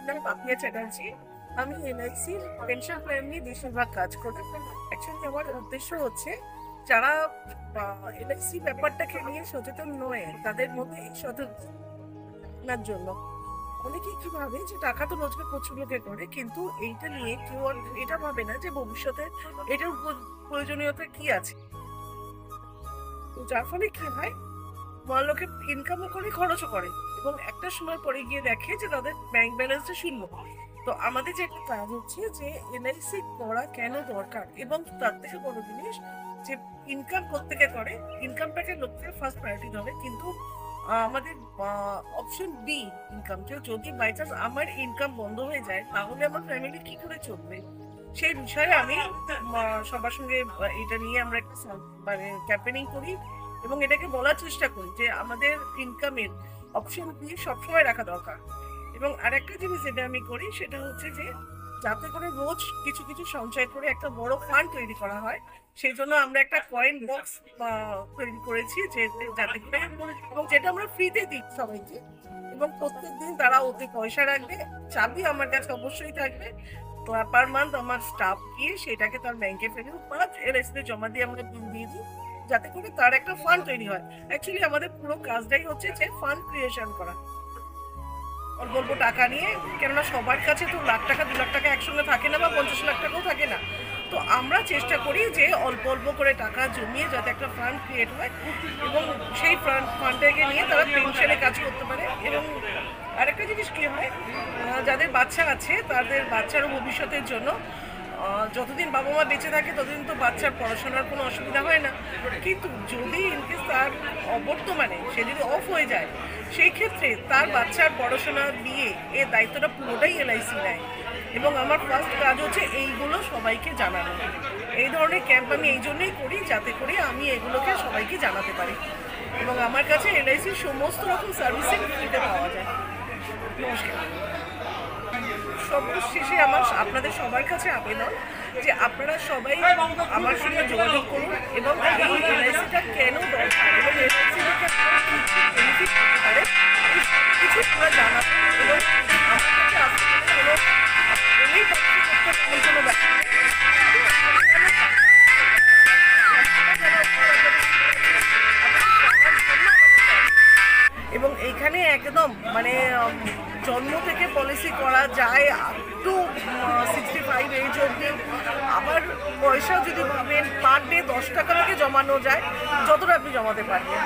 নাম পাপিয়া চ্যাটার্জি। আমি এলআইসির pension plan নিয়ে বেশিরভাগ কাজ করি। অ্যাকচুয়ালি আমার উদ্দেশ্য হচ্ছে যারা এলআইসি ব্যাপারটাকে নিয়ে সচেতন নয় তাদের মধ্যে এই সচেতনার জন্য। অনেকেই কি ভাবে যে টাকা তো রোজগার প্রচুর লোকে করে, কিন্তু এইটা নিয়ে কেউ আর এটা ভাবে না যে ভবিষ্যতে এটার প্রয়োজনীয়তা কি আছে। তো যার ফলে কি হয়, লোকে ইনকামও করে খরচও করে এবং একটা সময় পরে গিয়ে দেখে যে তাদের ব্যাংক ব্যালেন্সটা শূন্য। তো আমাদের যে একটা কাজ হচ্ছে যে এলআইসি করা কেন দরকার, এবং তার থেকে বড় জিনিস যে ইনকাম প্রত্যেকে করে, ইনকামটাকে লোককে ফার্স্ট প্রায়োরিটি ধরে। কিন্তু আমাদের অপশন বি ইনকাম, যদি বাই চান্স আমার ইনকাম বন্ধ হয়ে যায় তাহলে আমার ফ্যামিলি কি করে চলবে, সেই বিষয়ে আমি সবার সঙ্গে এটা নিয়ে আমরা একটা মানে ক্যাম্পেনিং করি এবং এটাকে বলার চেষ্টা করি যে আমাদের ইনকামের অপশন বি সবসময় রাখা দরকার। এবং আরেকটা জিনিস যেটা আমি করি সেটা হচ্ছে যে যাতে করে রোজ কিছু কিছু সঞ্চয় করে একটা বড় ফান্ড তৈরি করা হয়, সেই জন্য আমরা একটা কয়েন বক্স তৈরি করেছি যাতে করে, এবং যেটা আমরা ফ্রিতে দিই সবাইকে, এবং প্রত্যেকদিন তারা ওতে পয়সা রাখবে। চাবি আমার কাছে অবশ্যই থাকবে। পার মান্থ আমার স্টাফ গিয়ে সেটাকে তার ব্যাংকে ফেলে বা এলআইসিতে জমা দিয়ে আমরা বিল দিয়ে দিই, যাতে করে তার একটা ফান্ড তৈরি হয়। অ্যাকচুয়ালি আমাদের পুরো কাজটাই হচ্ছে যে ফান্ড ক্রিয়েশন করা অল্প অল্প টাকা নিয়ে। কেননা সবার কাছে তো লাখ টাকা 2 লাখ টাকা একসঙ্গে থাকে না, বা 50 লাখ টাকাও থাকে না। তো আমরা চেষ্টা করি যে অল্প অল্প করে টাকা জমিয়ে যাতে একটা ফান্ড ক্রিয়েট হয়, এবং সেই ফান্ডটাকে নিয়ে তারা পেনশনে কাজ করতে পারে। এবং আরেকটা জিনিস কি হয়, যাদের বাচ্চা আছে তাদের বাচ্চারও ভবিষ্যতের জন্য যতদিন বাবা মা বেঁচে থাকে ততদিন তো বাচ্চার পড়াশোনার কোনো অসুবিধা হয় না। কিন্তু যদি ইনকেস তার অবর্তমানে সে যদি অফ হয়ে যায়, সেই ক্ষেত্রে তার বাচ্চার পড়াশোনা দিয়ে এর দায়িত্বটা পুরোটাই এলআইসি নেয়। এবং আমার ফার্স্ট কাজ হচ্ছে এইগুলো সবাইকে জানানো। এই ধরনের ক্যাম্প আমি এই জন্যই করি যাতে করে আমি এগুলোকে সবাইকে জানাতে পারি, এবং আমার কাছে এলআইসির সমস্ত রকম সার্ভিসিং ফ্রিতে পাওয়া যায়। নমস্কার। সর্বশেষে আমার আপনাদের সবার কাছে আবেদন যে আপনারা সবাই আমার সঙ্গে যোগাযোগ করুন এবং এই এলআইসিটা কেন দরকার এবং এলআইসি থেকে বেনিফিট পেতে পারে এই সব কিছু আপনারা জানাবেন। এবং আমার কাছে আপনাদের কোনো কোনো ব্যাপার এবং এইখানে একদম মানে জন্ম থেকে পলিসি করা যায় আপ টু 65 এজ অবধি। আবার পয়সা যদি ভাবেন পার ডে 10 টাকা থেকে জমানো যায়, যতটা আপনি জমাতে পারবেন।